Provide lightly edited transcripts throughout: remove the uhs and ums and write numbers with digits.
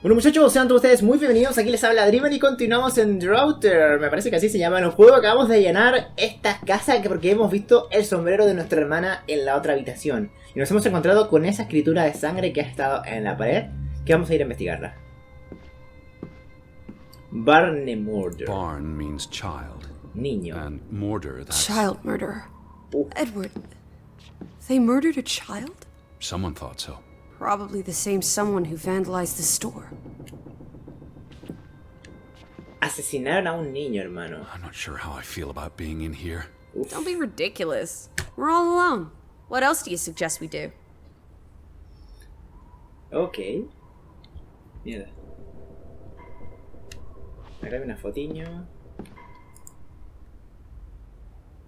Bueno muchachos, sean todos ustedes muy bienvenidos, aquí les habla Dreamer y continuamos en Draugen, me parece que así se llama el juego. Acabamos de llenar esta casa porque hemos visto el sombrero de nuestra hermana en la otra habitación. Y nos hemos encontrado con esa escritura de sangre que ha estado en la pared, que vamos a ir a investigarla. Barne murder. Barn means child. Niño. And murder, that's... Child murder. Edward, they murdered a child? Someone thought so. Probably the same someone who vandalized the store. Asesinaron a un niño, hermano. I'm not sure how I feel about being in here. Uf. Don't be ridiculous. We're all alone. What else do you suggest we do? Ok. Mierda. Acá hay una fotiño.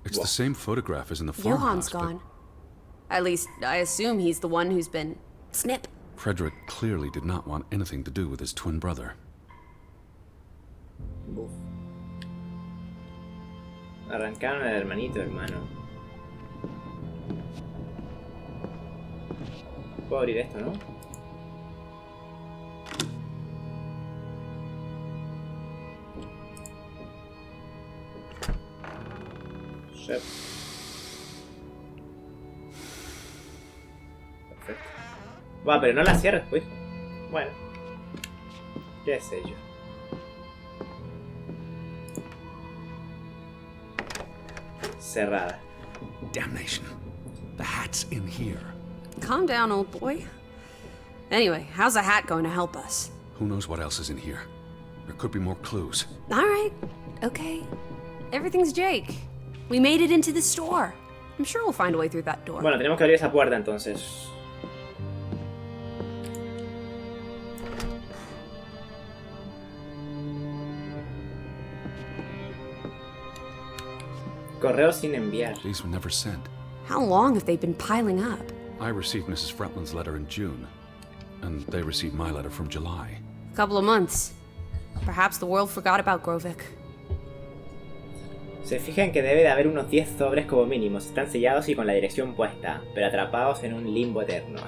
It's the same photograph as in the Johan's farmhouse, gone. At least, I assume he's the one who's been... Snip. but Frederick clearly did not want anything to do with his twin brother. Uf. Arrancaron al hermanito, hermano. Puedo abrir esto, ¿no? Shep. Perfecto. Va, pero no la cierres, pues. Bueno. ¿Qué sé yo? Cerrada. Damnation. The hat's in here. Calm down, old boy. Anyway, how's a hat going to help us? Who knows what else is in here? There could be more clues. All right. Okay. Everything's Jake. We made it into the store. I'm sure we'll find a way through that door. Bueno, tenemos que abrir esa puerta entonces. Correo sin enviar. These were never sent. How long have they been piling up? I received Mrs. Fretland's letter in June, and they received my letter from July. A couple of months. Perhaps the world forgot about Grovik. Se fijan que debe de haber unos 10 sobres como mínimo. Están sellados y con la dirección puesta, pero atrapados en un limbo eterno.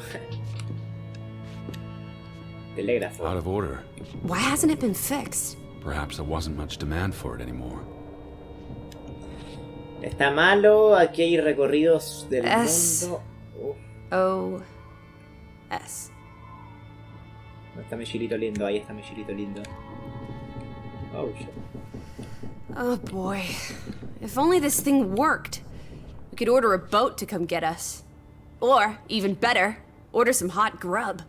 Telégrafo. Out of order. Why hasn't it been fixed? Perhaps there wasn't much demand for it anymore. Está malo. Aquí hay recorridos del mundo. O-S. ¿Dónde está mi chilito lindo? Ahí está mi chilito lindo. Oh, shit. Oh boy. If only this thing worked. We could order a boat to come get us. Or, even better, order some hot grub.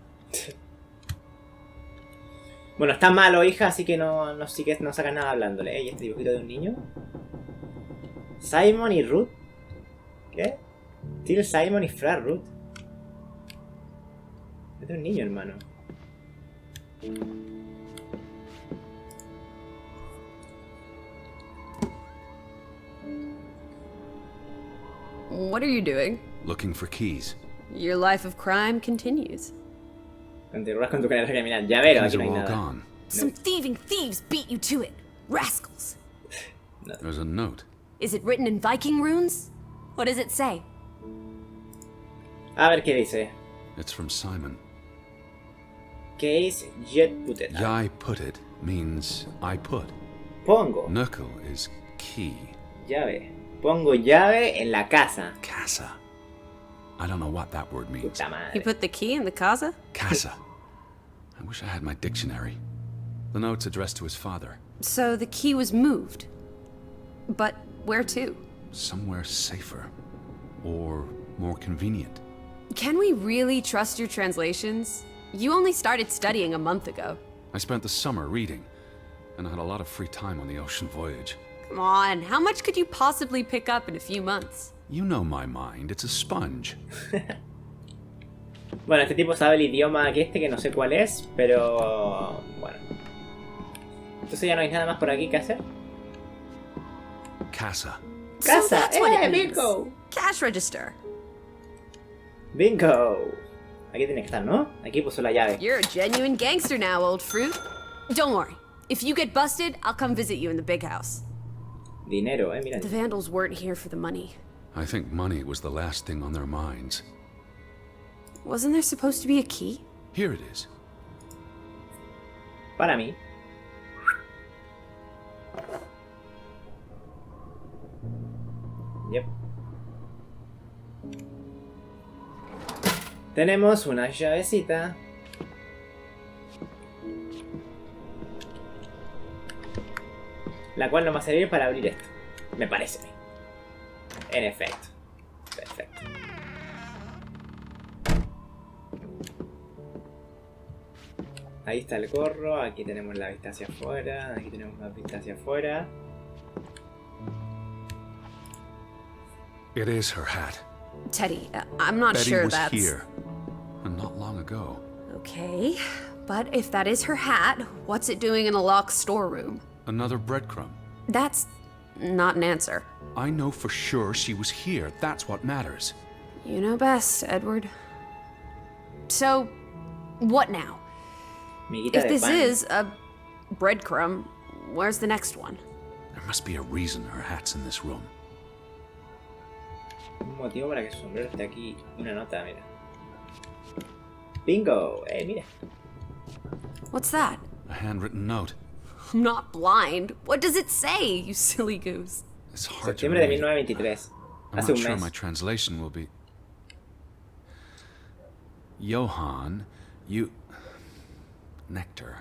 Bueno, está malo, hija, así que no saca nada hablándole. ¿Y este dibujito de un niño? Simon y Ruth. ¿Qué? Till Simon y Fra Ruth. Este es un niño, hermano. What are you doing? Looking for keys. Your life of crime continues. Continúas con tu carrera criminal. Ya veo, Keys aquí no are hay all nada. gone. Some thieving thieves beat you to it. Rascals. There's a note. Is it written in Viking runes? What does it say? A ver qué dice. It's from Simon. Case jet putet. Yai put it means I put. Pongo Knuckle is key. llave. Pongo llave en la casa. Casa. I don't know what that word means. Puta madre. You put the key in the casa? Casa. I wish I had my dictionary. The note's addressed to his father. So the key was moved. But where to? Somewhere safer. Or more convenient. Can we really trust your translations? You only started studying a month ago. I spent the summer reading, and I had a lot of free time on the ocean voyage. Come on, how much could you possibly pick up in a few months? You know my mind, it's a sponge. Bueno, este tipo sabe el idioma que no sé cuál es, pero bueno. Entonces ya no hay nada más por aquí que hacer. Casa. Casa, So that's what it means. bingo. Cash register. Bingo. Aquí tiene que estar, ¿no? Aquí puso la llave. You're a genuine gangster now, old fruit. Don't worry. If you get busted, I'll come visit you in the big house. Dinero, mira. The vandals weren't here for the money. I think money was the last thing on their minds. Wasn't there supposed to be a key? Here it is. Para mí. Yep. Tenemos una llavecita. La cual nos va a servir para abrir esto. Me parece. En efecto. Perfecto. Ahí está el gorro. Aquí tenemos la vista hacia afuera. Aquí tenemos la vista hacia afuera. It is her hat. Teddy, I'm not Betty sure was that's... here, and not long ago. Okay, but if that is her hat, what's it doing in a locked storeroom? Another breadcrumb. That's not an answer. I know for sure she was here. That's what matters. You know best, Edward. So, what now? Miguita If de this pan. is a breadcrumb, where's the next one? There must be a reason her hat's in this room. Un motivo para que su sombrero esté aquí. Una nota, mira. Bingo. Mira. What's that? A handwritten note. I'm not blind. What does it say, you silly goose? It's hard to Septiembre de read. 1923. I'm Hace not un sure mes. my translation will be... Johann, you... Nectar.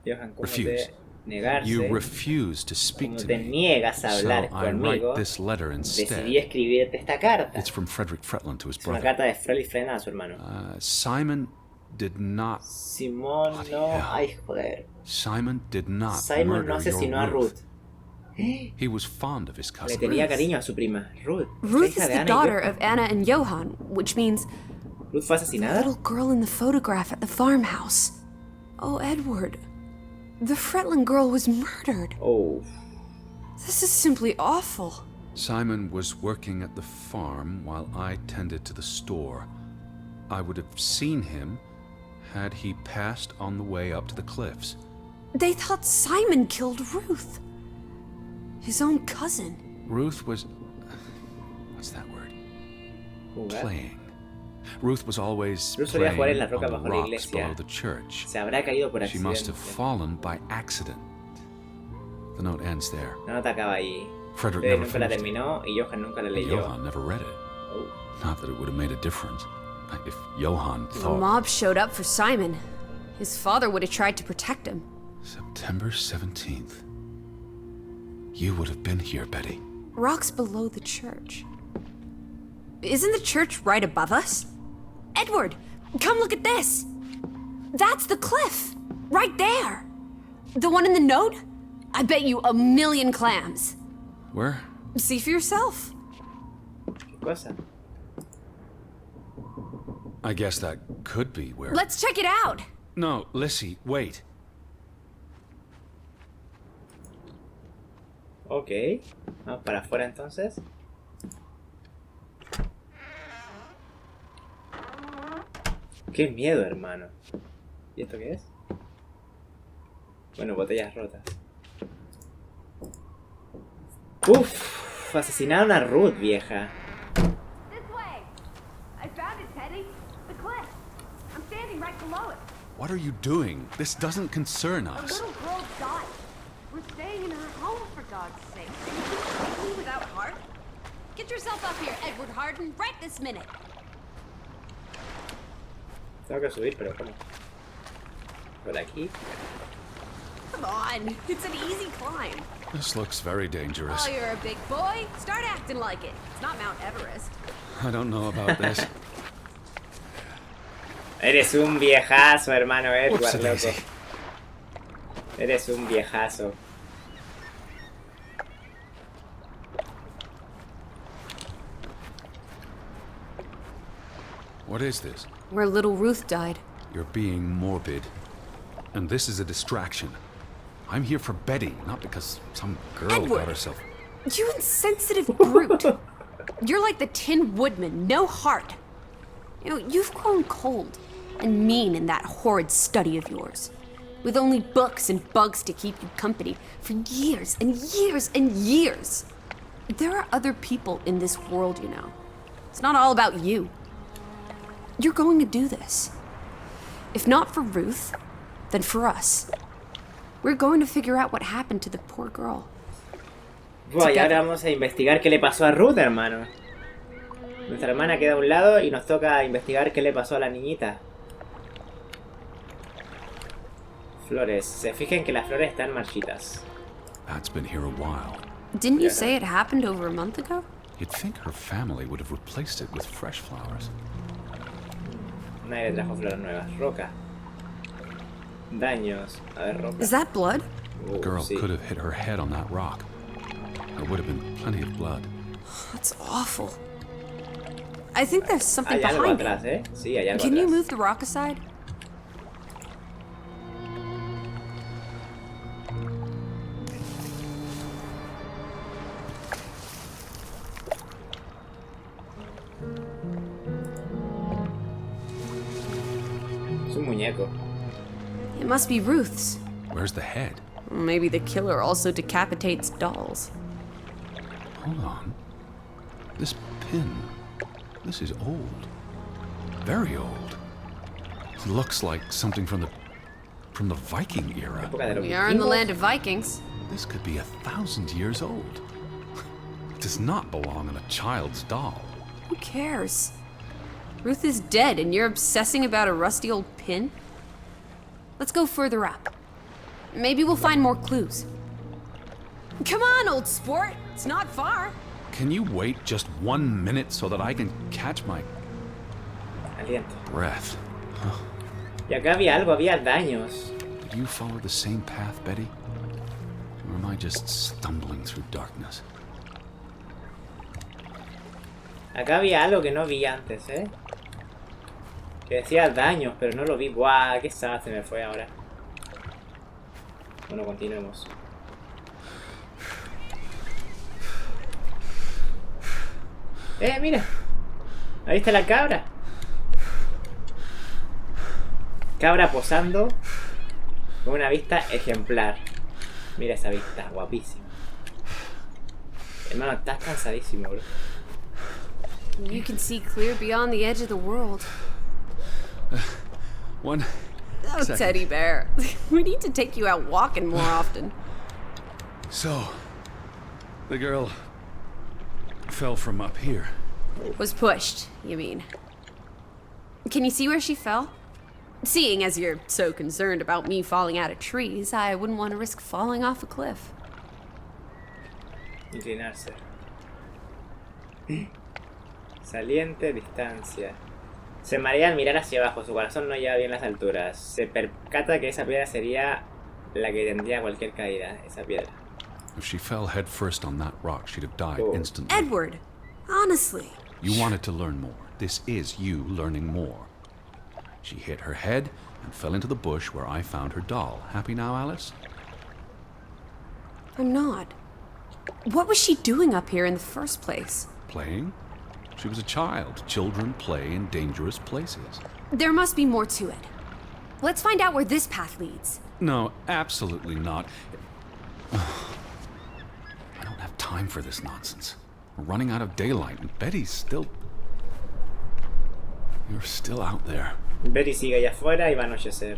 Johan, ¿cómo Refuse. te negarse? You refuse to speak ¿Cómo to te me. niegas a So hablar I conmigo? write this letter instead. Decidí escribirte esta carta. It's from Frederick Fretland to his Es una brother. carta de Freddy Frena a su hermano. Simon did not... Simón Bloody no... hell. Ay, joder. Simon did not Simon no murder your asesinó a Ruth. He was fond of his Le cousin. tenía cariño a su prima, Ruth. Ruth hija is de the Ana y daughter Johan. of Anna and Johann, which means ¿Ruth fue the asesinada? little girl in the photograph at the farmhouse. Oh, Edward. The Fretland girl was murdered. Oh. This is simply awful. Simon was working at the farm while I tended to the store. I would have seen him had he passed on the way up to the cliffs. They thought Simon killed Ruth. His own cousin. Ruth was... what's that word? Jugar. Playing. Ruth was always Ruth solía jugar en la playing roca on the bajo la rocks iglesia. below the church. Se habrá caído por She must have accidente. fallen by accident. The note ends there. La nota acaba ahí. Frederick Freddy never nunca la finished it. terminó y Johan nunca la leyó. Johann never read it. Oh. Not that it would have made a difference. If Johann The thought... mob showed up for Simon. His father would have tried to protect him. September 17th. You would have been here, Betty. Rocks below the church. Isn't the church right above us? Edward, come look at this. That's the cliff. Right there. The one in the note? I bet you 1,000,000 clams. Where? See for yourself. ¿Qué cosa? I guess that could be where... Let's check it out. No, Lissy, wait. Ok. Vamos para afuera entonces. Qué miedo, hermano. ¿Y esto qué es? Bueno, botellas rotas. Uff, asesinaron a Ruth, vieja. This way. I found it, Teddy. The cliff. I'm standing right below it. What are you doing? This doesn't concern A us. little girl died. We're staying in her home, for God's sake. Can you take me without heart? Get yourself up here, Edward Harden, right this minute. Tengo que subir, pero ¿cómo? Por aquí. Come on, it's an easy climb. This looks very dangerous. Oh, you're a big boy. Start acting like it. It's not Mount Everest. I don't know about this. Eres un viejazo, hermano Whoops, Edward, Daisy. loco. Eres un viejazo. What is this? Where little Ruth died. You're being morbid. And this is a distraction. I'm here for Betty, not because some girl Edward! got herself... You insensitive brute. You're like the Tin Woodman, no heart. You know, you've grown cold and mean in that horrid study of yours. With only books and bugs to keep you company for years and years and years. There are other people in this world, you know. It's not all about you. You're going to do this. If not for Ruth, then for us. We're going to figure out what happened to the poor girl. Buah, y ahora vamos a investigar qué le pasó a Ruth, hermano. Nuestra hermana queda a un lado y nos toca investigar qué le pasó a la niñita. Flores. Se fijen que las flores están marchitas. That's been here a while. Didn't you say it happened over a month ago? You'd think her family would have replaced it with fresh flowers. Nadie le trajo flores nuevas. Roca. Daños. A ver, roca. Is that blood? The girl Sí. could have hit her head on that rock. There would have been plenty of blood. That's awful. I think there's something Hay algo behind atrás, it. Sí, hay algo Can you atrás. move the rock aside? Es un muñeco. It must be Ruth's. Where's the head? Maybe the killer also decapitates dolls. Hold on. This pin. This is old. Very old. It looks like something from the Viking era. Época de los We are in the vikingos. land of Vikings. This could be 1,000 years old. It does not belong on a child's doll. Who cares? Ruth is dead and you're obsessing about a rusty old pin? Let's go further up. Maybe we'll find more clues. Come on, old sport. It's not far. Can you wait just 1 minute so that I can catch my Aliento. breath? Y acá había algo, había daños. Did you follow the same path, Betty? Or am I just stumbling through darkness? Acá había algo que no vi antes, ¿eh? Que decía daños, pero no lo vi. Buah, qué sad se me fue ahora. Bueno, continuemos. Mira. Ahí está la cabra. Cabra posando con una vista ejemplar. Mira esa vista, guapísima. Hermano, estás cansadísimo, bro. You can see clear beyond the edge of the world. One Oh, second. teddy bear. We need to take you out walking more often. So, the girl fell from up here. Was pushed, you mean. Can you see where she fell? Seeing as you're so concerned about me falling out of trees, I wouldn't want to risk falling off a cliff. Inclinarse. Saliente, distancia. Se marea al mirar hacia abajo, su corazón no lleva bien las alturas. Se percata que esa piedra sería la que tendría cualquier caída, esa piedra. If she fell head first on that rock, she'd have died Oh. instantly. Edward, honestly. You wanted to learn more. This is you learning more. She hit her head and fell into the bush where I found her doll. Happy now, Alice? I'm not. What was she doing up here in the first place? Playing? She was a child. Children play in dangerous places. There must be more to it. Let's find out where this path leads. No, absolutely not. I don't have time for this nonsense. We're running out of daylight, and Betty's still... You're still out there. Betty sigue allá afuera y va a anochecer.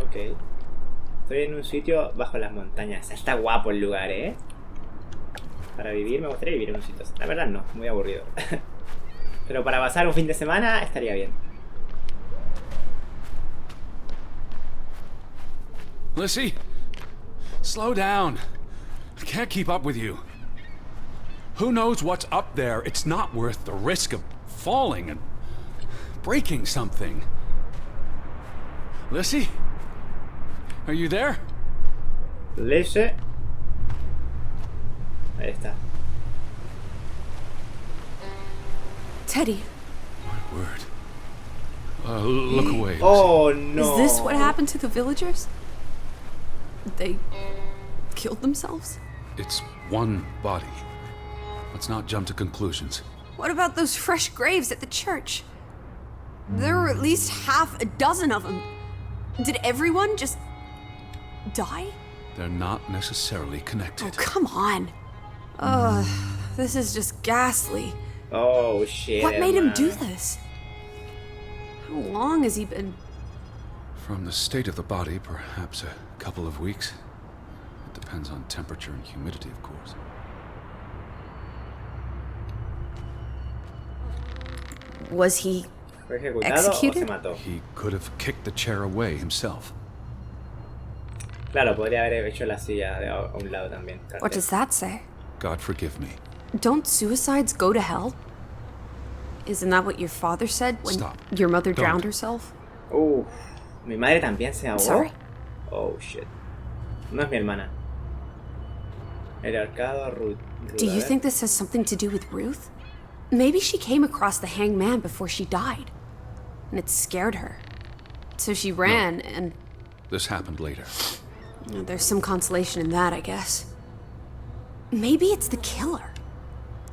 Ok. Estoy en un sitio bajo las montañas. Está guapo el lugar, ¿eh? Para vivir, me gustaría vivir en un sitio. La verdad no, muy aburrido. Pero para pasar un fin de semana estaría bien. Lissy, slow down. I can't keep up with you. Who knows what's up there? It's not worth the risk of falling and breaking something. Lissy? Are you there? Leche. Ahí está. Teddy, My word. Look away. Lissy. Oh no. is this what happened to the villagers? They killed themselves? It's one body. Let's not jump to conclusions. What about those fresh graves at the church? There were at least half a dozen of them. Did everyone just die? They're not necessarily Oh, connected. come on. Ugh, this is just ghastly. Oh shit. What made him do hermano. this? How long has he been... From the state of the body, perhaps a couple of weeks. It depends on temperature and humidity, of course. Was he ¿Fue ejecutado o se executed? mató? He could have kicked the chair away himself. Claro, podría haber hecho la silla de a un lado también. What does that say? God forgive me. Don't suicides go to hell? Isn't that what your father said when Stop. your mother Don't. drowned herself? Mi madre también se ahogó. Sorry. Oh shit. No es mi hermana. El arcado Ruth. Do you think this has something to do with Ruth? Maybe she came across the hanged man before she died, and it scared her. So she ran, and This happened later. there's some consolation in that, I guess. Maybe it's the killer.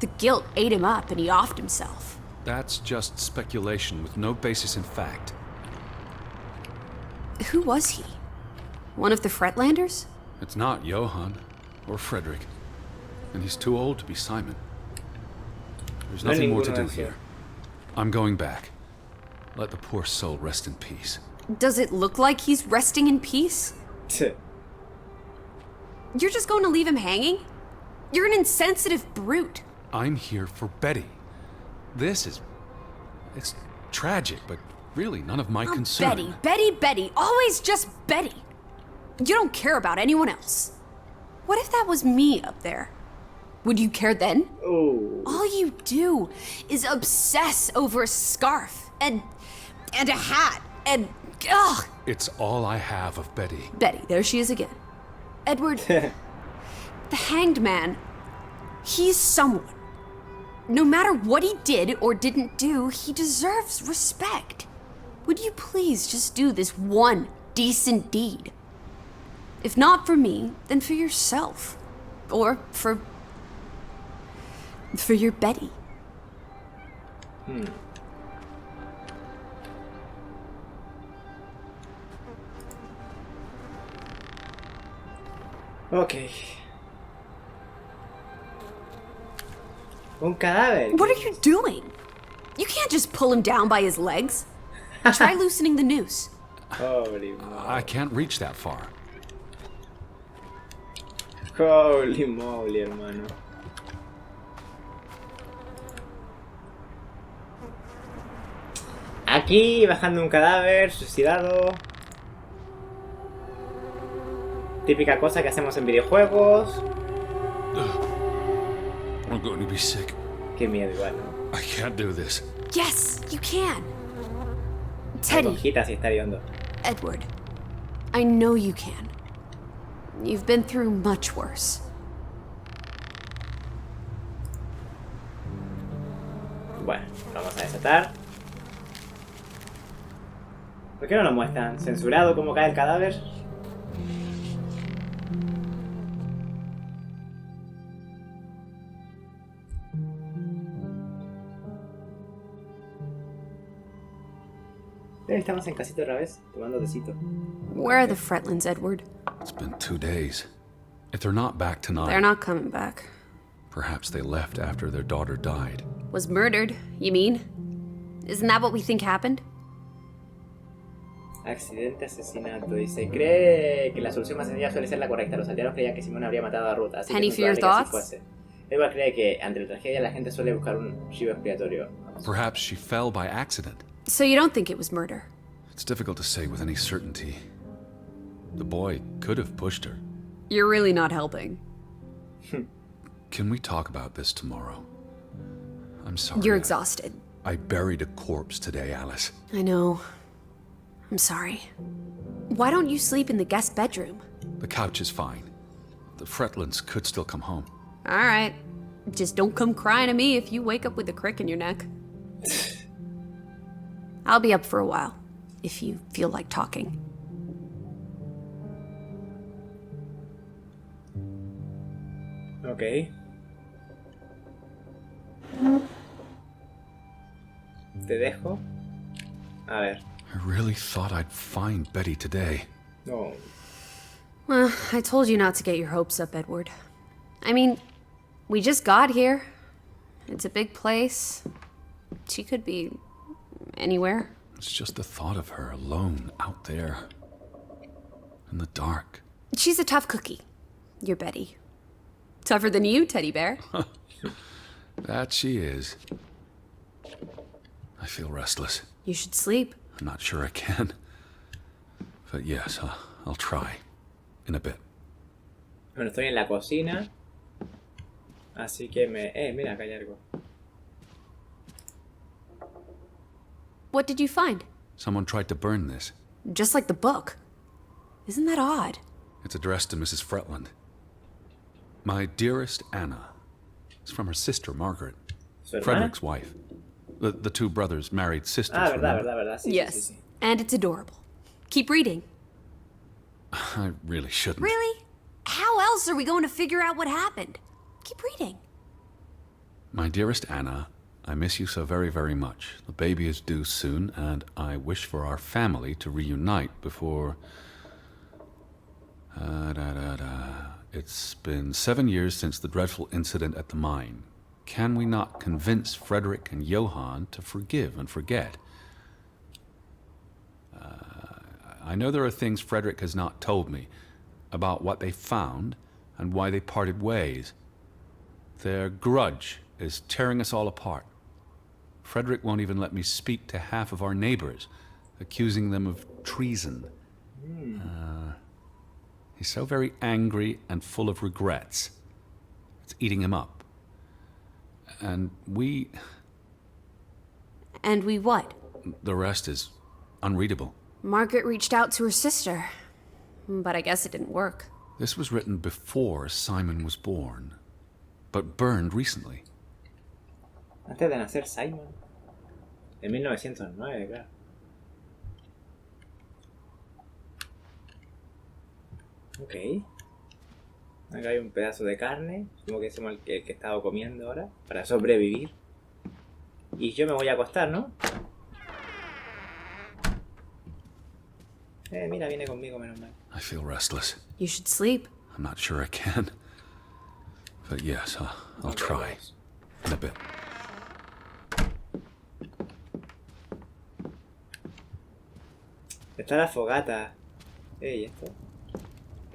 The guilt ate him up, and he offed himself. That's just speculation with no basis in fact. Who was he? One of the Fretlanders? It's not Johann or Frederick. And he's too old to be Simon. There's No hay nothing more to ninguno do de esos. here. I'm going back. Let the poor soul rest in peace. Does it look like he's resting in peace? You're just going to leave him hanging? You're an insensitive brute. I'm here for Betty. It's tragic, but really none of my Oh, concern. Betty, always just Betty. You don't care about anyone else. What if that was me up there? Would you care then? All you do is obsess over a scarf and a hat and ugh. It's all I have of Betty. Betty, there she is again. Edward, the hanged man, he's someone. No matter what he did or didn't do, he deserves respect. Would you please just do this one decent deed? If not for me, then for yourself. Or for your Betty. Ok. Un cadáver. What are you doing? You can't just pull him down by his legs. Try loosening the noose. Holy moly. I can't reach that far. Holy moly, hermano. Aquí, bajando un cadáver, suicidado. Típica cosa que hacemos en videojuegos. I'm going to be sick. Qué miedo igual, ¿no? I can't do this. Yes, you can. Hay Teddy, hojitas y está hediondo. Edward, I know you can. You've been through much worse. Bueno, vamos a desatar. ¿Por qué no lo muestran? ¿Censurado cómo cae el cadáver? Estamos en casita otra vez, tomando tecito. Where are the Fretlands, Edward? It's been 2 days. If they're not back tonight, They're not coming back. perhaps they left after their daughter died. Was murdered, you mean? Isn't that what we think happened? Accidente, asesinato. Dice, cree que la solución más sencilla suele ser la correcta. Los aldeanos creían que Simón habría matado a Ruth, así Penny que es for your muy probable que así thoughts? fuese. Edward cree que ante la tragedia la gente suele buscar un chivo expiatorio. Perhaps she fell by accident. So you don't think it was murder? It's difficult to say with any certainty. The boy could have pushed her. You're really not helping. Can we talk about this tomorrow? I'm sorry. You're exhausted. I buried a corpse today, Alice. I know. I'm sorry. Why don't you sleep in the guest bedroom? The couch is fine. The Fretlands could still come home. All right. Just don't come crying to me if you wake up with a crick in your neck. I'll be up for a while, if you feel like talking. Ok. Te dejo. A ver. I really thought I'd find Betty today. No. Well, I told you not to get your hopes up, Edward. I mean, we just got here. It's a big place. She could be anywhere. It's just the thought of her alone out there in the dark. She's a tough cookie. You're Betty. Tougher than you, teddy bear. That she is. I feel restless. You should sleep. I'm not sure I can. But yes, I'll try. In a bit. Bueno, estoy en la cocina. Así que me... mira, acá hay algo. What did you find? Someone tried to burn this. Just like the book. Isn't that odd? It's addressed to Mrs. Fretland. My dearest Anna. It's from her sister, Margaret. ¿Su hermana? Frederick's wife. The two brothers married sisters, Ah, remember? verdad. Sí, Yes. sí, sí. And it's adorable. Keep reading. I really shouldn't. Really? How else are we going to figure out what happened? Keep reading. My dearest Anna, I miss you so very, very much. The baby is due soon, and I wish for our family to reunite before... It's been 7 years since the dreadful incident at the mine. Can we not convince Frederick and Johann to forgive and forget? I know there are things Frederick has not told me about what they found and why they parted ways. Their grudge is tearing us all apart. Frederick won't even let me speak to half of our neighbors, accusing them of treason. He's so very angry and full of regrets. It's eating him up. And we... And we what? The rest is unreadable. Margaret reached out to her sister, but I guess it didn't work. This was written before Simon was born, but burned recently. Antes de nacer Simon. En 1909, claro. Ok. Acá hay un pedazo de carne. Como que es el que he estado comiendo ahora. Para sobrevivir. Y yo me voy a acostar, ¿no? Mira, viene conmigo, menos mal. I feel restless. You should sleep. I'm not sure I can. But yes, I'll try. In a bit. Está la fogata. Esto.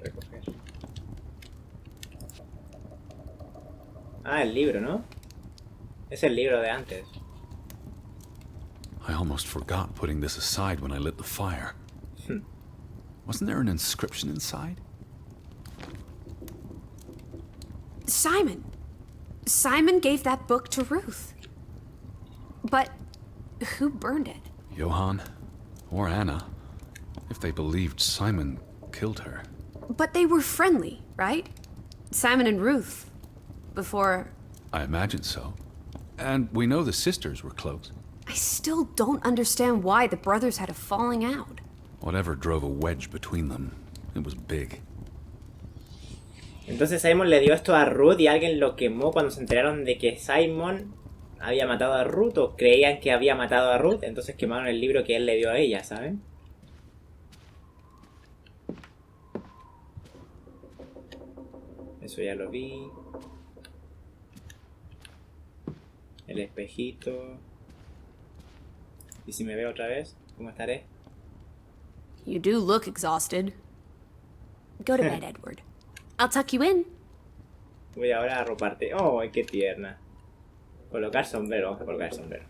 Recoger. Ah, el libro, ¿no? Es el libro de antes. I almost forgot putting this aside when I lit the fire. Wasn't there an inscription inside? Simon. Simon gave that book to Ruth. But who burned it? Johann or Anna, if they believed Simon killed her. But they were friendly, right? Simon and Ruth. Before... I imagine so. And we know the sisters were close. I still don't understand why the brothers had a falling out. Whatever drove a wedge between them, it was big. Entonces Simon le dio esto a Ruth y alguien lo quemó cuando se enteraron de que Simon había matado a Ruth, o creían que había matado a Ruth, entonces quemaron el libro que él le dio a ella, ¿saben? Eso ya lo vi. El espejito. ¿Y si me veo otra vez? ¿Cómo estaré? You do look exhausted. Go to bed, Edward. I'll tuck you in. Voy ahora a arroparte. ¡Oh, qué tierna! Colocar sombrero. Vamos a colocar el sombrero.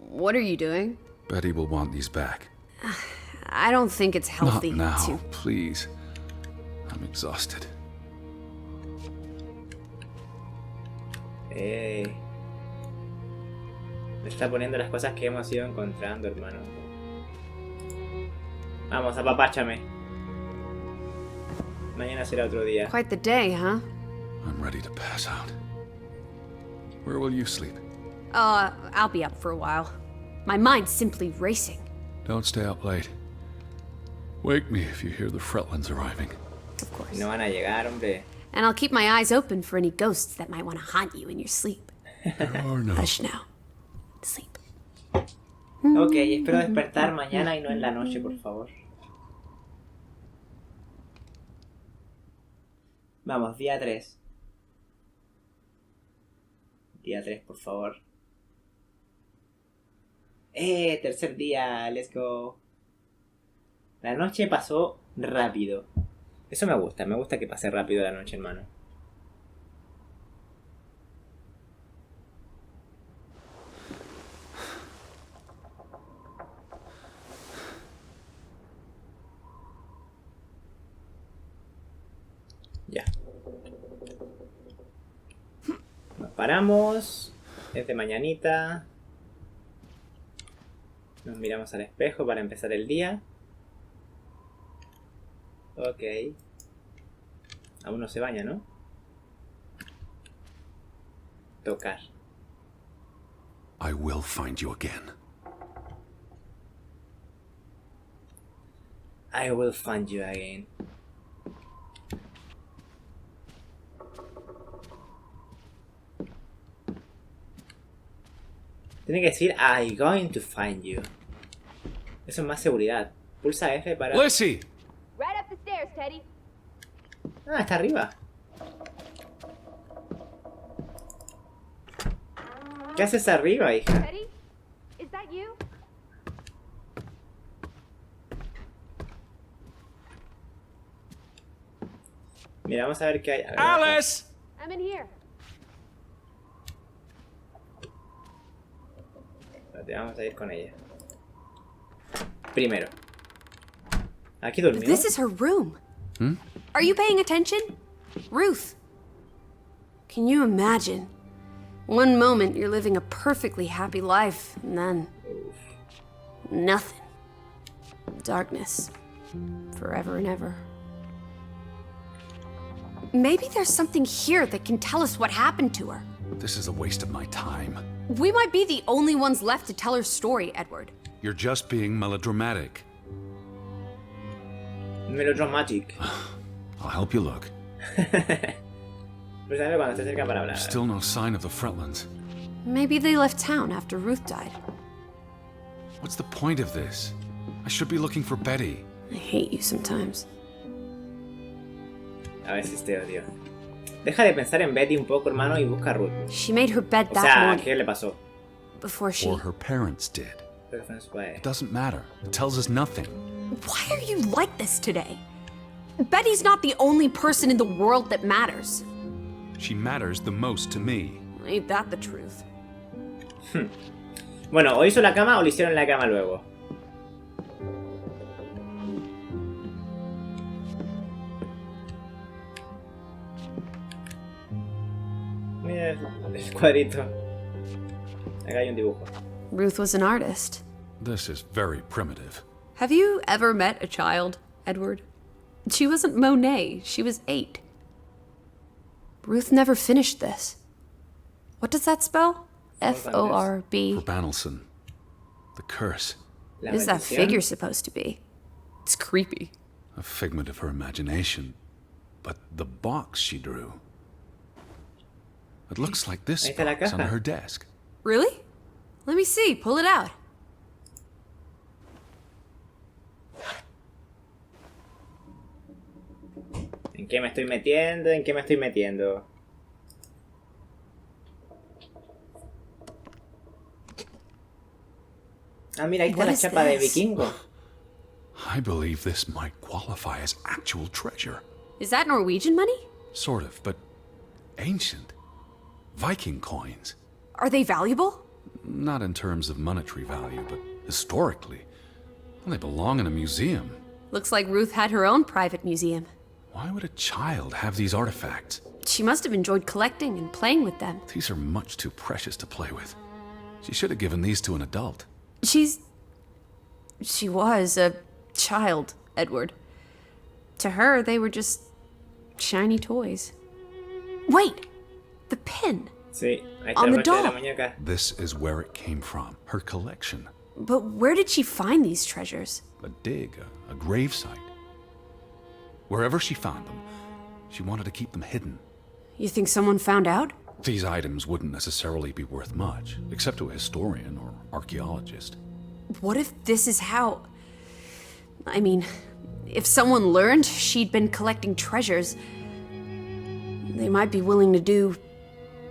What are you doing? Betty will want these back. I don't think it's healthy Not now, to... please. I'm exhausted. Me está poniendo las cosas que hemos ido encontrando, hermano. Vamos, apapáchame. Mañana será otro día. Quite the day, huh? I'm ready to pass out. Where will you sleep? I'll be up for a while. My mind's simply racing. Don't stay up late. Wake me if you hear the Fretlands arriving. Of course. No van a llegar, hombre. And I'll keep my eyes open for any ghosts that might want to haunt you in your sleep. There are no. Hush now. Sleep. Ok, espero despertar mañana y no en la noche, por favor. Vamos, día 3. Día 3, por favor. Tercer día, let's go. La noche pasó rápido. Eso me gusta que pase rápido la noche, hermano. Ya. Nos paramos. Es de mañanita. Nos miramos al espejo para empezar el día. Ok. Aún no se baña, ¿no? Tocar. I will find you again. I will find you again. Tiene que decir I'm going to find you. Eso es más seguridad. Pulsa F para... Lissy! Right up the stairs, Teddy. Ah, está arriba. ¿Qué haces arriba, hija? Teddy, is that you? Mira, vamos a ver qué hay. A ver, Alice! I'm in here. espérate, vamos a ir con ella. Primero. Aquí durmió. This is her room. Are you paying attention? Ruth. Can you imagine? One moment you're living a perfectly happy life, and then... nothing. Darkness. Forever and ever. Maybe there's something here that can tell us what happened to her. This is a waste of my time. We might be the only ones left to tell her story, Edward. You're just being melodramatic. Melodramatic. I'll help you look. Pues a ver cuando se acerca para hablar. Still no sign of the Fretlands. Maybe they left town after Ruth died. What's the point of this? I should be looking for Betty. I hate you sometimes. A veces te odio. Deja de pensar en Betty un poco, hermano, y busca a Ruth. She made her bed O that sea, morning ¿qué le pasó? before she... Or her parents did. Creo que fue en su padre. It doesn't matter. It tells us nothing. Why are you like this today? Betty's not the only person in the world that matters. She matters the most to me. Ain't that the truth? Bueno, ¿o hizo la cama o le hicieron la cama luego? Mira el cuadrito. Acá hay un dibujo. Ruth was an artist. This is very primitive. Have you ever met a child, Edward? She wasn't Monet, she was 8. Ruth never finished this. What does that spell? F-O-R-B. For Banelson. The curse. La What is that maldición. figure supposed to be? It's creepy. A figment of her imagination. But the box she drew. It looks like this Ahí está la box on caja. her desk. Really? Let me see, pull it out. ¿En qué me estoy metiendo? ¿En qué me estoy metiendo? Ah, mira, ahí está What la is chapa de this? vikingo. I believe this might qualify as actual treasure. Is that Norwegian money? Sort of, but ancient. Viking coins. Are they valuable? Not in terms of monetary value, but historically. Well, they belong in a museum. Looks like Ruth had her own private museum. Why would a child have these artifacts? She must have enjoyed collecting and playing with them. These are much too precious to play with. She should have given these to an adult. She was a child, Edward. To her, they were just shiny toys. Wait! The pin! Sí, ahí está On el the broche de la doll. muñeca. This is where it came from. Her collection. But where did she find these treasures? A dig, a grave site. Wherever she found them, she wanted to keep them hidden. You think someone found out? These items wouldn't necessarily be worth much, except to a historian or archaeologist. What if this is how... I mean, if someone learned she'd been collecting treasures, they might be willing to do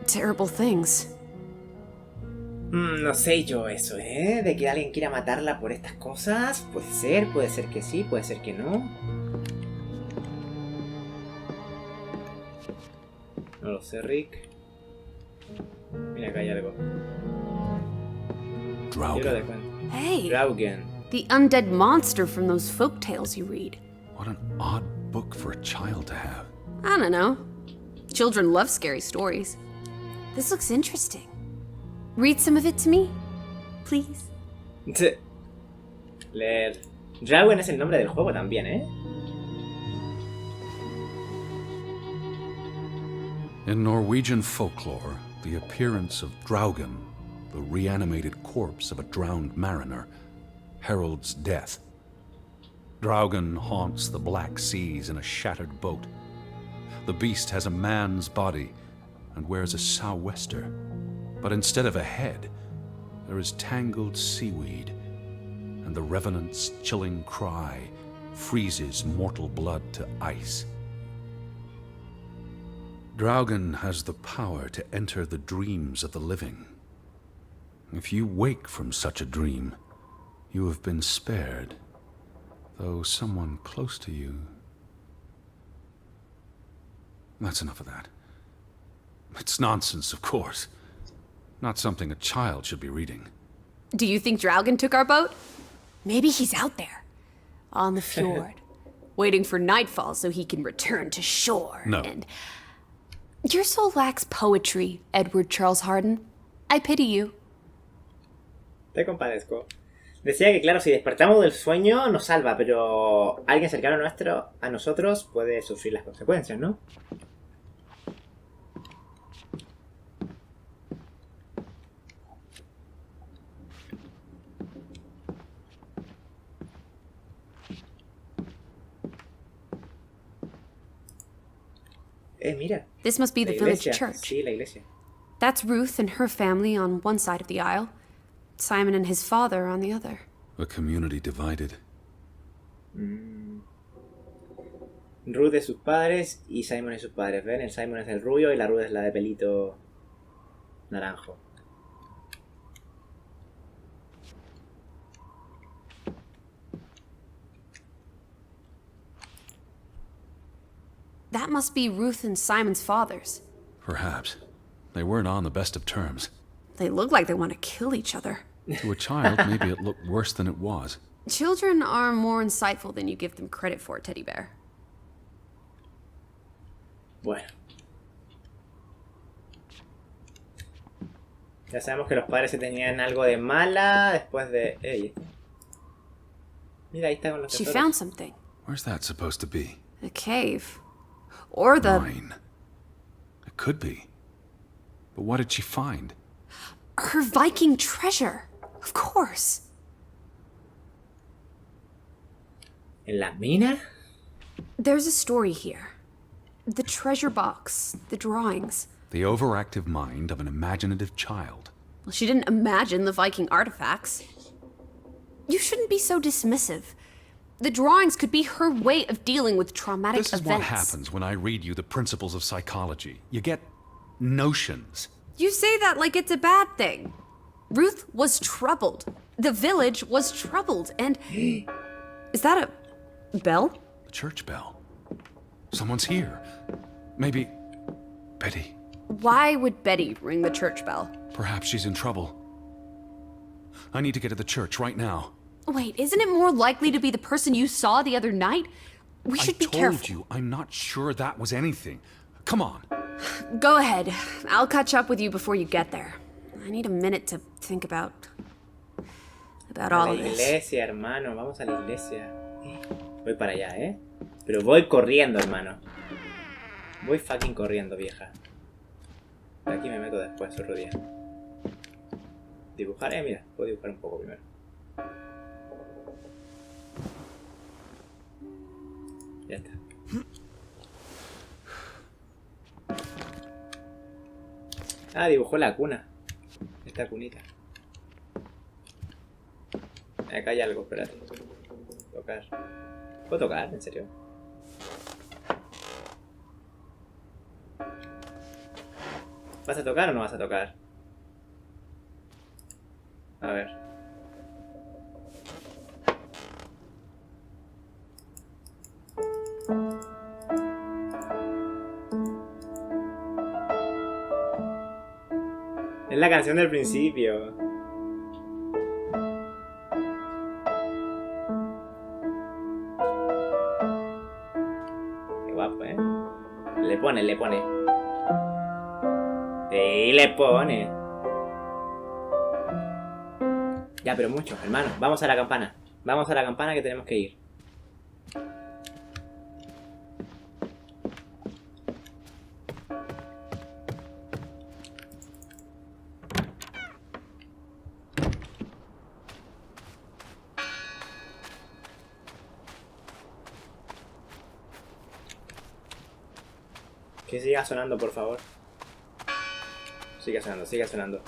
terrible things. No sé yo eso, ¿eh? De que alguien quiera matarla por estas cosas. Puede ser que sí, puede ser que no. No lo sé, Rick. Mira, acá hay algo. Yo lo Draugen. de cuenta. Hey, Draugen. the undead monster from those folk tales you read. What an odd book for a child to have. I don't know. Children love scary stories. This looks interesting. Read some of it to me, please. Leer. Draugen es el nombre del juego también, ¿eh? In Norwegian folklore, the appearance of Draugen, the reanimated corpse of a drowned mariner, heralds death. Draugen haunts the Black Seas in a shattered boat. The beast has a man's body and wears a sou'wester, but instead of a head, there is tangled seaweed, and the revenant's chilling cry freezes mortal blood to ice. Draugen has the power to enter the dreams of the living. If you wake from such a dream, you have been spared, though someone close to you... That's enough of that. It's nonsense, of course. Not something a child should be reading. Do you think Draugen took our boat? Maybe he's out there, on the fjord, waiting for nightfall so he can return to shore. No. And your soul lacks poetry, Edward Charles Harden. I pity you. Te compadezco. Decía que claro, si despertamos del sueño nos salva, pero alguien cercano a nosotros puede sufrir las consecuencias, ¿no? Mira. This must be the La village iglesia. church. Sí, la iglesia. That's Ruth and her family on one side of the aisle, Simon and his father on the other. A community divided. Ruth es sus padres y Simon es sus padres. ¿Ven? El Simon es el rubio y la Ruth es la de pelito naranjo. That must be Ruth and Simon's fathers. Perhaps. They weren't on the best of terms. They look like they want to kill each other. To a child, maybe it looked worse than it was. Children are more insightful than you give them credit for, Teddy Bear. Bueno. Ya sabemos que los padres se tenían algo de mala después de... Ey. Mira, ahí está con los She tesoros. found something. Where's that supposed to be? A cave. Or the... Mine. It could be. But what did she find? Her Viking treasure. Of course. ¿En la mina? There's a story here. The treasure box, the drawings. The overactive mind of an imaginative child. Well, she didn't imagine the Viking artifacts. You shouldn't be so dismissive. The drawings could be her way of dealing with traumatic This is events. what happens when I read you the principles of psychology. You get notions. You say that like it's a bad thing. Ruth was troubled. The village was troubled, and... Is that a bell? The church bell. Someone's here. Maybe... Betty. Why would Betty ring the church bell? Perhaps she's in trouble. I need to get to the church right now. Wait, isn't it more likely to be the person you saw the other night? We should be I careful. told you, I'm not sure that was anything. Come on. Go ahead. I'll catch up with you before you get there. I need a minute to think about all A of la this. iglesia, hermano. Vamos a la iglesia. Voy para allá, ¿eh? Pero voy corriendo, hermano. Voy fucking corriendo, vieja. Aquí me meto después, otro día. Dibujar, mira. Puedo dibujar un poco primero. Ya está. Ah, dibujó la cuna. Esta cunita. Acá hay algo, espérate. Tocar. ¿Puedo tocar? ¿En serio? ¿Vas a tocar o no vas a tocar? A ver. Es la canción del principio. Qué guapo, ¿eh? Le pone. Sí, le pone. Ya, pero mucho, hermano. Vamos a la campana. Vamos a la campana que tenemos que ir. Que siga sonando, por favor. Sigue sonando.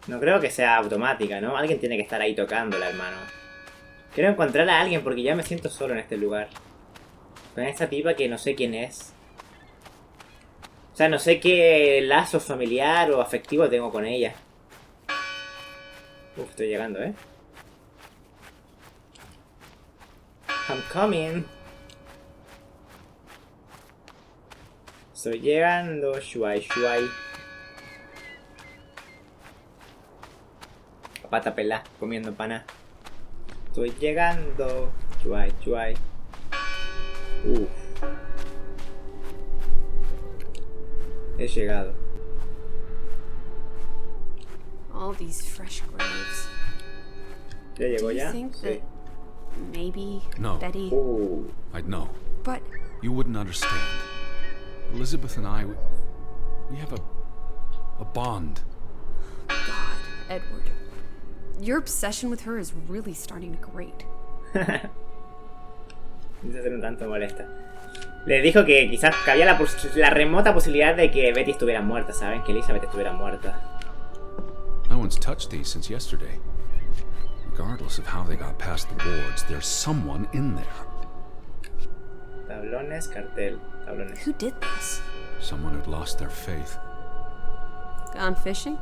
No creo que sea automática, ¿no? Alguien tiene que estar ahí tocándola, hermano. Quiero encontrar a alguien porque ya me siento solo en este lugar. Con esta tipa que no sé quién es. O sea, no sé qué lazo familiar o afectivo tengo con ella. Uf, estoy llegando, ¿eh? I'm coming. Estoy llegando. Shuai. Pata pelá, comiendo pana. Estoy llegando. Shuai. Uf. He llegado. All these fresh graves. ¿Ya llegó Do you ya? think Sí. that maybe No. Betty? I'd know. But You wouldn't understand. Elizabeth and I, we have a bond. God, Edward, your obsession with her is really starting to grate. Empieza a ser un tanto molesta. Le dijo que quizás cabía la remota posibilidad de que Betty estuviera muerta, ¿saben? Que Elizabeth estuviera muerta. No one's touched these since yesterday. Regardless of how they got past the wards, there's someone in there. Tablones, cartel. Tablones. Who did this? Someone who'd lost their faith. Gone fishing?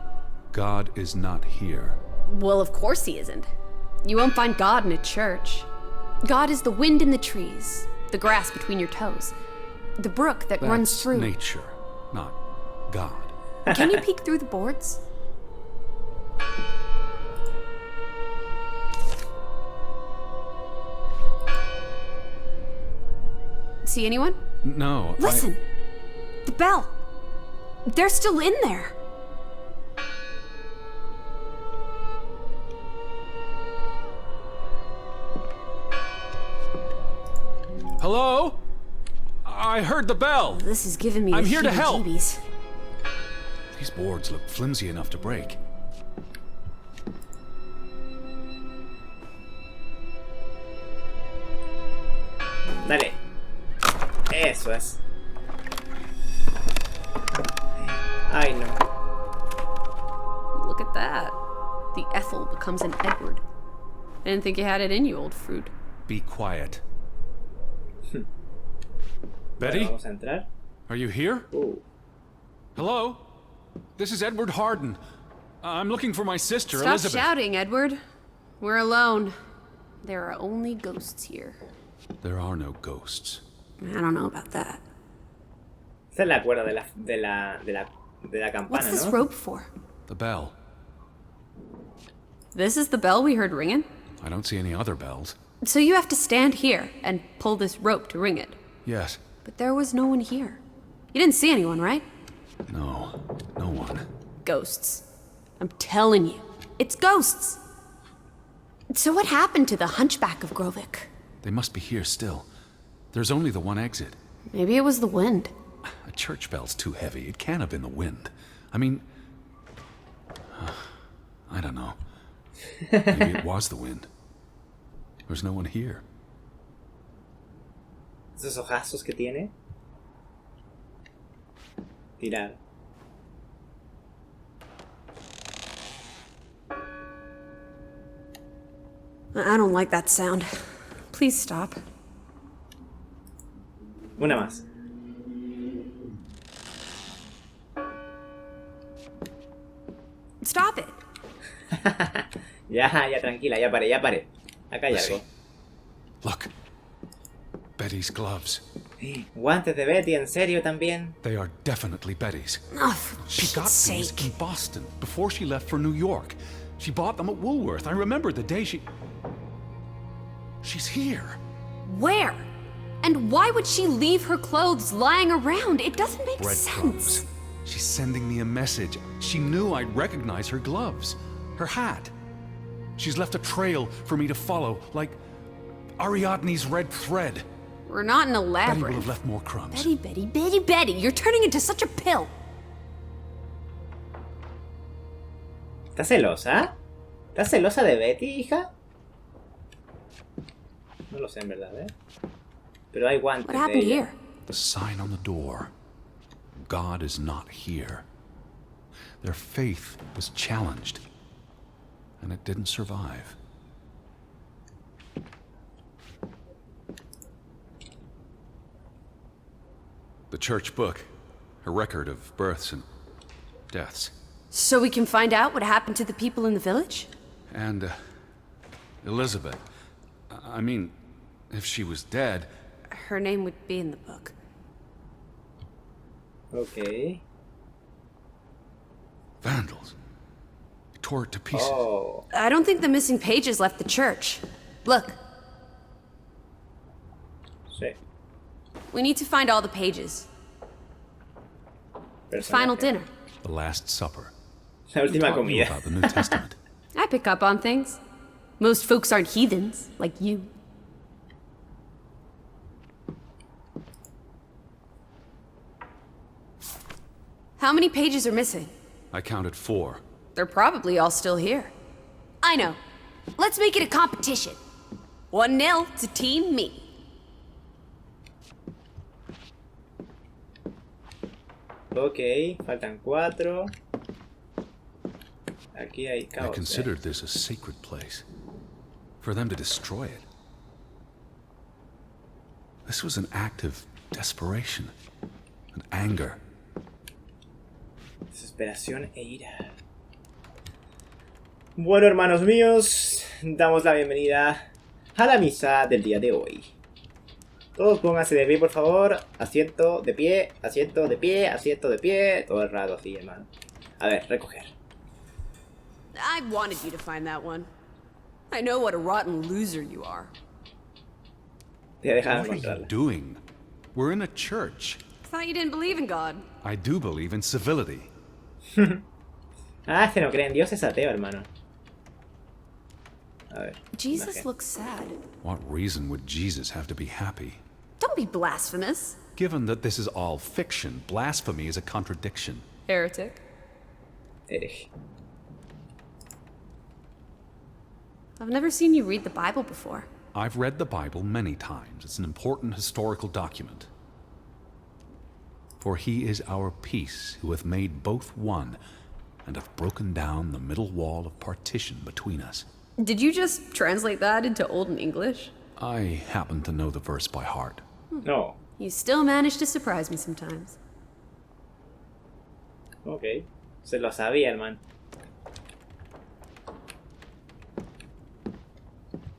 God is not here. Well, of course he isn't. You won't find God in a church. God is the wind in the trees, the grass between your toes, the brook that runs That's through. nature, not God. Can you peek through the boards? See anyone? No, Listen! The bell! They're still in there! Hello? I heard the bell. This is giving me I'm the here to help. heebie-jeebies. These boards look flimsy enough to break. Dale. Eso es. Ay, no. Look at that. The Ethel becomes an Edward. I didn't think you had it in you, old fruit. Be quiet. Bueno, Betty? vamos a entrar. Are you here? Hello? This is Edward Harden. I'm looking for my sister, Stop Elizabeth. shouting, Edward. We're alone. There are only ghosts here. There are no ghosts. I don't know about that. Esta es la cuerda de la campana, What's this ¿no? rope for? The bell. This is the bell we heard ringing? I don't see any other bells. So you have to stand here and pull this rope to ring it. Yes. But there was no one here. You didn't see anyone, right? No. No one. Ghosts. I'm telling you, it's ghosts. So what happened to the hunchback of Grovik? They must be here still. There's only the one exit. Maybe it was the wind. A church bell's too heavy. It can't have been the wind. I mean... I don't know. Maybe it was the wind. There's no one here. Esos ojazos que tiene. Tirar. I don't like that sound. Please stop. Una más. Stop it. Ya, tranquila, ya paré. Acá hay algo. Look. Betty's gloves. Guantes de Betty, ¿en serio también? They are definitely Betty's. Oh, for She got Pete's these sake. in Boston before she left for New York. She bought them at Woolworth. I remember the day She's here. Where? And why would she leave her clothes lying around? It doesn't make Breadcrumbs. sense. She's sending me a message. She knew I'd recognize her gloves, her hat. She's left a trail for me to follow, like Ariadne's red thread. We're not in a Betty will have labyrinth. left more crumbs. Betty, you're turning into such a pill. ¿Estás celosa? ¿Estás celosa de Betty, hija? No lo sé en verdad, ¿eh? Pero hay guantes What de happened ella. here? The sign on the door. God is not here. Their faith was challenged, and it didn't survive. The church book, a record of births and deaths. So we can find out what happened to the people in the village? And Elizabeth. I mean, if she was dead, Her name would be in the book. Ok. vandals. They tore it to pieces. Oh. I don't think the missing pages left the church. Look, Sí. we need to find all the pages. Final Personaje. dinner. The Last Supper. La Who última taught you comida. about the New Testament? I pick up on things. Most folks aren't heathens, like you. How many pages are missing? I counted 4. They're probably all still here. I know. Let's make it a competition. 1-0 to Team Me. Ok, faltan 4. Aquí hay I caos. considered this a sacred place. For them to destroy it. This was an act of desperation. And anger. Desesperación e ira. Bueno, hermanos míos, damos la bienvenida a la misa del día de hoy. Todos pónganse de pie, por favor. Asiento de pie, asiento de pie, asiento de pie. Todo el rato así, hermano. A ver, recoger. I wanted you to find that one. I know what a rotten loser you are. Te voy a dejar What are you encontrarla. doing? We're in a church. Thought you didn't believe in God. I do believe in civility. Ah, este no cree en Dios, es ateo, hermano. A ver. Jesus imagen. looks sad. What reason would Jesus have to be happy? Don't be blasphemous. Given that this is all fiction, blasphemy is a contradiction. Heretic. Hereje. I've never seen you read the Bible before. I've read the Bible many times. It's an important historical document. For he is our peace, who hath made both one, and hath broken down the middle wall of partition between us. Did you just translate that into Olden English? I happen to know the verse by heart. No. You still manage to surprise me sometimes. Ok. Se lo sabía, hermano.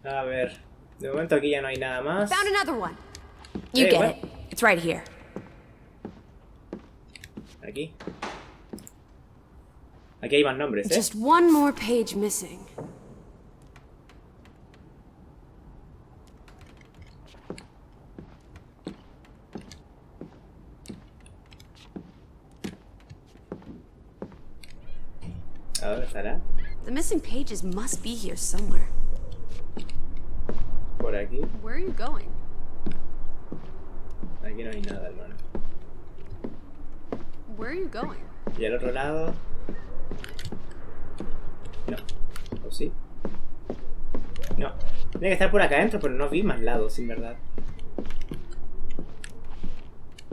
A ver. De momento aquí ya no hay nada más. Found another one. You get what? it. It's right here. Aquí. Aquí hay más nombres, ¿eh? Just one more page missing. A ver, estará. The missing pages must be here somewhere. Por aquí. Where are you going? Aquí no hay nada, hermano. Where are you going? Y al otro lado. No. ¿O sí? No. Tiene que estar por acá adentro, pero no vi más lados, en verdad.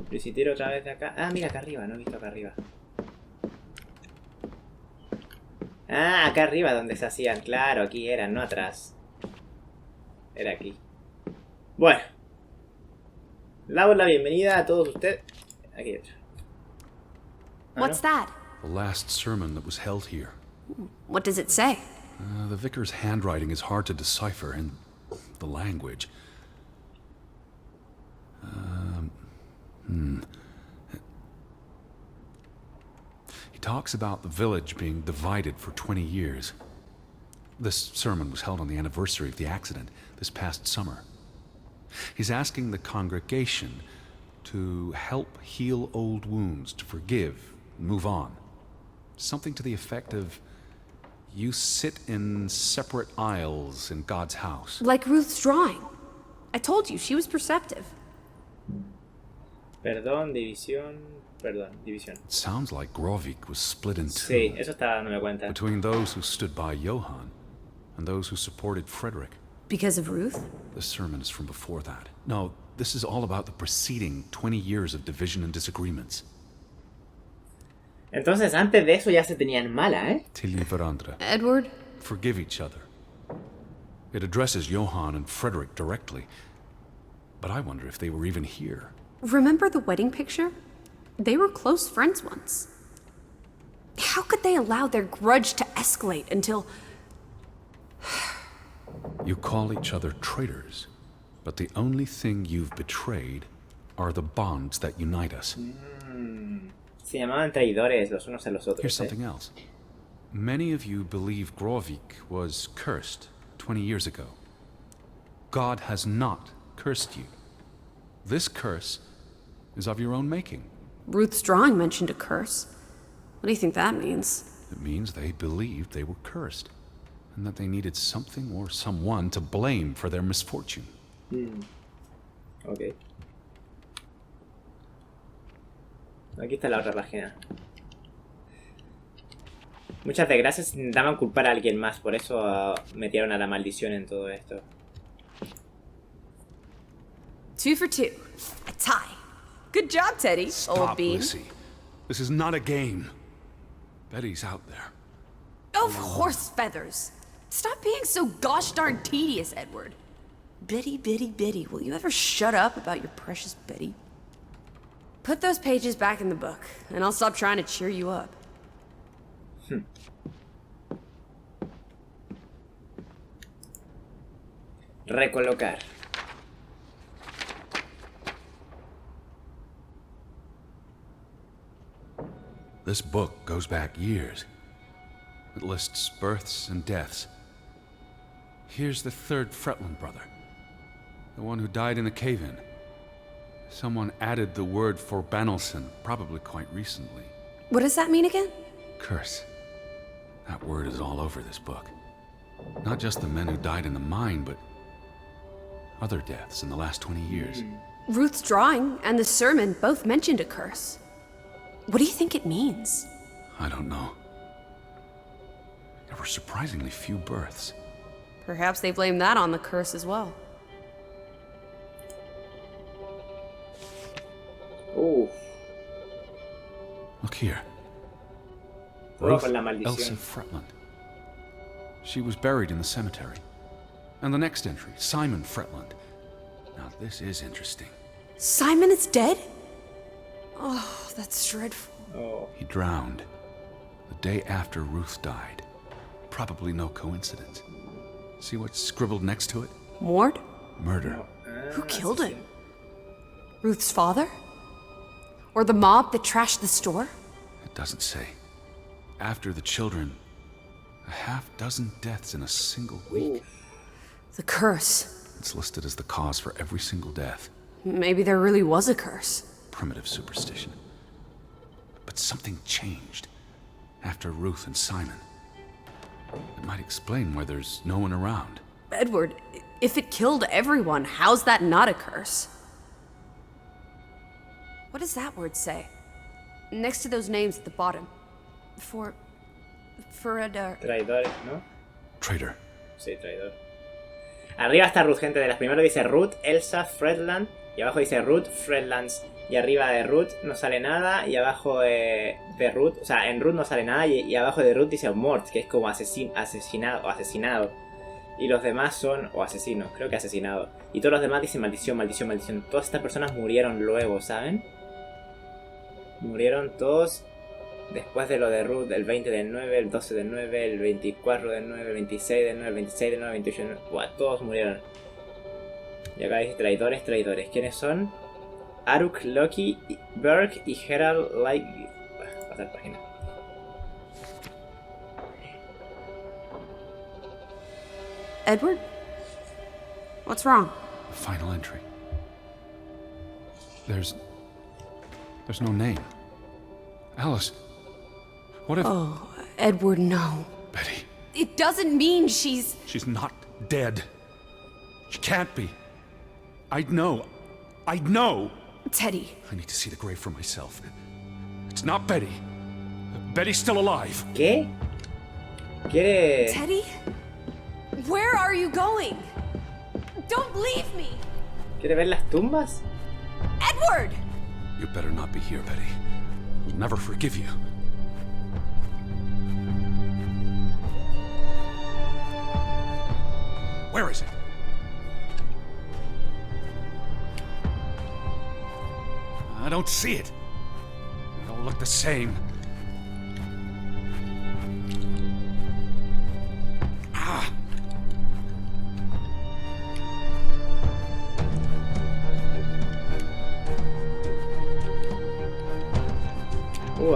Y si tiro otra vez de acá. Ah, mira, acá arriba, no he visto acá arriba. Ah, acá arriba donde se hacían. Claro, aquí eran, no atrás. Era aquí. Bueno. Damos la bienvenida a todos ustedes. Aquí dentro. What's that? The last sermon that was held here. What does it say? The vicar's handwriting is hard to decipher, and the language. He talks about the village being divided for 20 years. This sermon was held on the anniversary of the accident this past summer. He's asking the congregation to help heal old wounds, to forgive, and move on. Something to the effect of, you sit in separate aisles in God's house. Like Ruth's drawing. I told you, she was perceptive. Perdón, división. It sounds like Grovik was split in two. Sí, eso estaba dándome cuenta. Between those who stood by Johann and those who supported Frederick. Because of Ruth? The sermon is from before that. No, this is all about the preceding 20 years of division and disagreements. Entonces, antes de eso ya se tenían mala, ¿eh? Tilly Verandre. Edward? Forgive each other. It addresses Johann and Frederick directly. But I wonder if they were even here. Remember the wedding picture? They were close friends once. How could they allow their grudge to escalate until... You call each other traitors, but the only thing you've betrayed are the bonds that unite us. Se llamaban traidores los unos a los otros. Here's something else. Many of you believe Grovik was cursed 20 years ago. God has not cursed you. This curse is of your own making. Ruth's drawing mentioned a curse. What do you think that means? It means they believed they were cursed, and that they needed something or someone to blame for their misfortune. Ok. Aquí está la otra página. Muchas desgracias intentaban culpar a alguien más, por eso metieron a la maldición en todo esto. 2 for 2. A tie. Good job, Teddy, old Stop, bean. Lissy. This is not a game. Betty's out there. Of horse feathers. Stop being so gosh darn tedious, Edward. Bitty, bitty, bitty. Will you ever shut up about your precious Betty? Put those pages back in the book, and I'll stop trying to cheer you up. Recolocar. This book goes back years. It lists births and deaths. Here's the third Fretland brother. The one who died in a cave-in. Someone added the word for Banelson, probably quite recently. What does that mean again? Curse. That word is all over this book. Not just the men who died in the mine, but other deaths in the last 20 years. Ruth's drawing and the sermon both mentioned a curse. What do you think it means? I don't know. There were surprisingly few births. Perhaps they blame that on the curse as well. Uf. Look here. Todo Ruth con la Elsa maldición. Fretland. She was buried in the cemetery. And the next entry, Simon Fretland. Now this is interesting. Simon is dead? Oh, that's dreadful. Oh. He drowned the day after Ruth died. Probably no coincidence. See what's scribbled next to it? Mord? Murder. Who killed him? Ruth's father? Or the mob that trashed the store? It doesn't say. After the children, a half-dozen deaths in a single week. The curse. It's listed as the cause for every single death. Maybe there really was a curse. Primitive superstition. But something changed after Ruth and Simon. It might explain why there's no one around. Edward, if it killed everyone, how's that not a curse? What does that word say? Next to those names at the bottom. Traidores, ¿no? Traitor. Sí, traidor. Arriba está Ruth, gente. De las primeras dice Ruth, Elsa, Fredland. Y abajo dice Ruth, Fredlands. Y arriba de Ruth no sale nada. Y abajo de Ruth, o sea, en Ruth no sale nada. Y abajo de Ruth dice Mort, que es como asesinado. Y los demás son, o asesinos, creo que asesinados. Y todos los demás dicen maldición, maldición, maldición. Todas estas personas murieron luego, ¿saben? Murieron todos después de lo de Ruth, el 20 del 9, el 12 del 9, el 24 del 9, el 26 del 9, el 26 del 9, el 28 del 9. Buah, todos murieron. Y acá dice traidores, traidores. ¿Quiénes son? Aruk, Loki, Berg y Herald Light. Pasar página. Edward? What's wrong? Final entry. There's no name. Alice, what if... Oh, Edward, no. Betty, It doesn't mean she's... she's not dead. She can't be. I'd know. I'd know. Teddy. I need to see the grave for myself. It's not Betty. Betty's still alive. ¿Qué? ¿Quiere...? Teddy? Where are you going? Don't leave me! ¿Quiere ver las tumbas? Edward! You better not be here, Betty. I'll never forgive you. Where is it? I don't see it. They all look the same. Ah!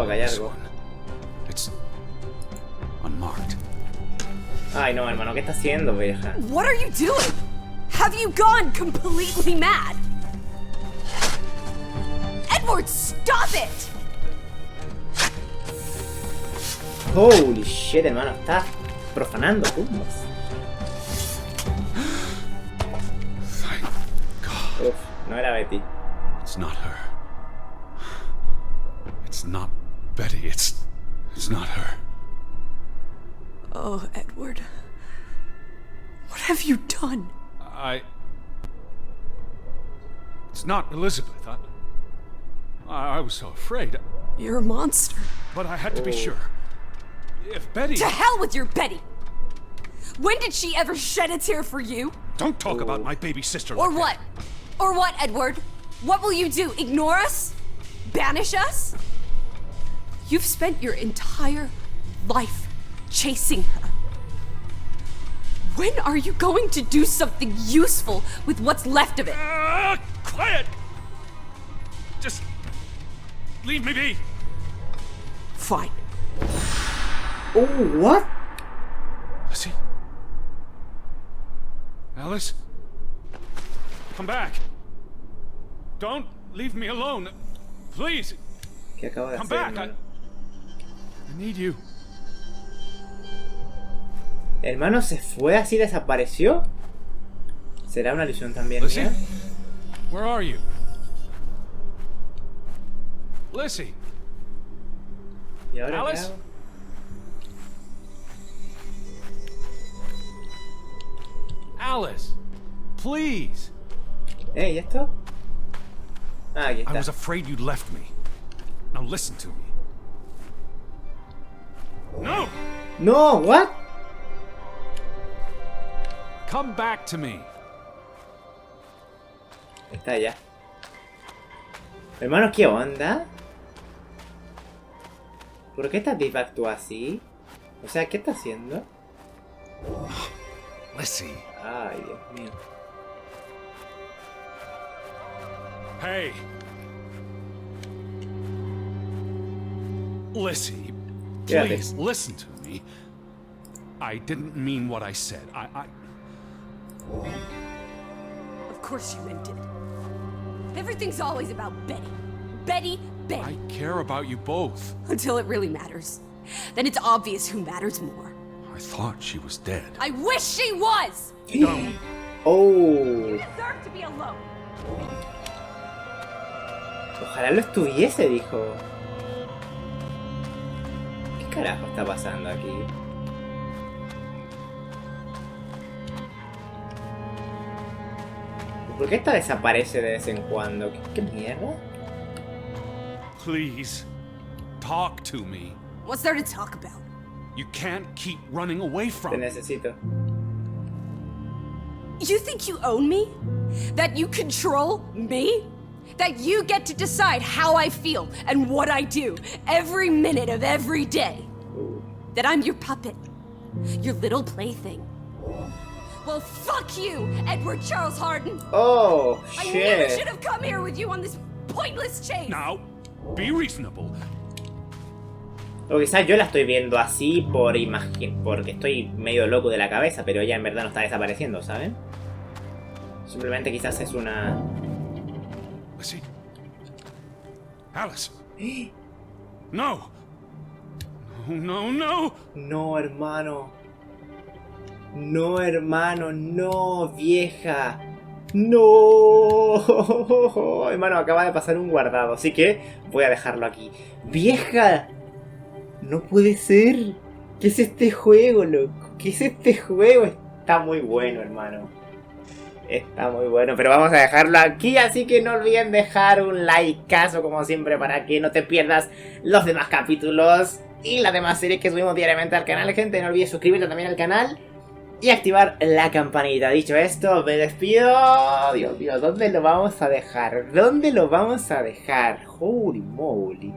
Acá hay This algo. one. It's unmarked. Ay, no, hermano, ¿qué está haciendo, vieja? What are you doing? Have you gone completely mad? Edward, stop it! Holy shit, hermano, está profanando tumbas. Thank God. Uf, no era Betty. It's not her. It's not Betty. It's not her. Oh, Edward. What have you done? It's not Elizabeth. I was so afraid. You're a monster. But I had to be sure. If Betty... To hell with your Betty! When did she ever shed a tear for you? Don't talk about my baby sister Or like what? that. Or what, Edward? What will you do? Ignore us? Banish us? You've spent your entire life chasing her. When are you going to do something useful with what's left of it? Quiet! Just... leave me be. Fine. Oh, what? Lizzie? Alice? Come back. Don't leave me alone. Please. ¿Qué acabo de Come hacer, back. hermano? I need you. ¿Hermano se fue así, desapareció? ¿Será una ilusión también Lizzie? mía? Where are you? Lizzie? ¿Y ahora qué Alice? hago? Alice? Please. ¿Y esto? Ah, aquí I was está. afraid you'd left me. Now listen to me. No! No, what? Come back to me. Está ya. Hermano, ¿qué onda? ¿Por qué esta tipa actúa así? O sea, ¿qué está haciendo? Lizzie. Ay, Dios mío. Hey. Lizzie, Fíjate. please listen to me. I didn't mean what I said. Of course you meant it. Everything's always about Betty. Betty, Betty. I care about you both. Until it really matters. Then it's obvious who matters more. I thought she was dead. I wish she was! Oh. Deserve to be alone. Ojalá lo estuviese, dijo. ¿Qué carajo está pasando aquí? ¿Por qué esta desaparece de vez en cuando? ¿Qué mierda? Please, talk to me. What's there to talk about? You can't keep running away Te from me. necesito. You think you own me? That you control me? That you get to decide how I feel and what I do every minute of every day? That I'm your puppet, your little plaything? Well, fuck you, Edward Charles Harden! Oh, I never shit. should have come here with you on this pointless chase! Now, be reasonable. O quizás yo la estoy viendo así por porque estoy medio loco de la cabeza, pero ella en verdad no está desapareciendo, ¿saben? Simplemente quizás es una... Lizzie? Alice? No! No, no, no! No, hermano. No, hermano, no, vieja. No. Hermano, acaba de pasar un guardado, así que voy a dejarlo aquí. ¡Vieja! No puede ser. ¿Qué es este juego, loco? ¿Qué es este juego? Está muy bueno, hermano. Está muy bueno, pero vamos a dejarlo aquí, así que no olviden dejar un likeazo como siempre para que no te pierdas los demás capítulos y las demás series que subimos diariamente al canal, gente. No olvides suscribirte también al canal y activar la campanita. Dicho esto, me despido. Dios mío, ¿dónde lo vamos a dejar? ¿Dónde lo vamos a dejar? Holy moly.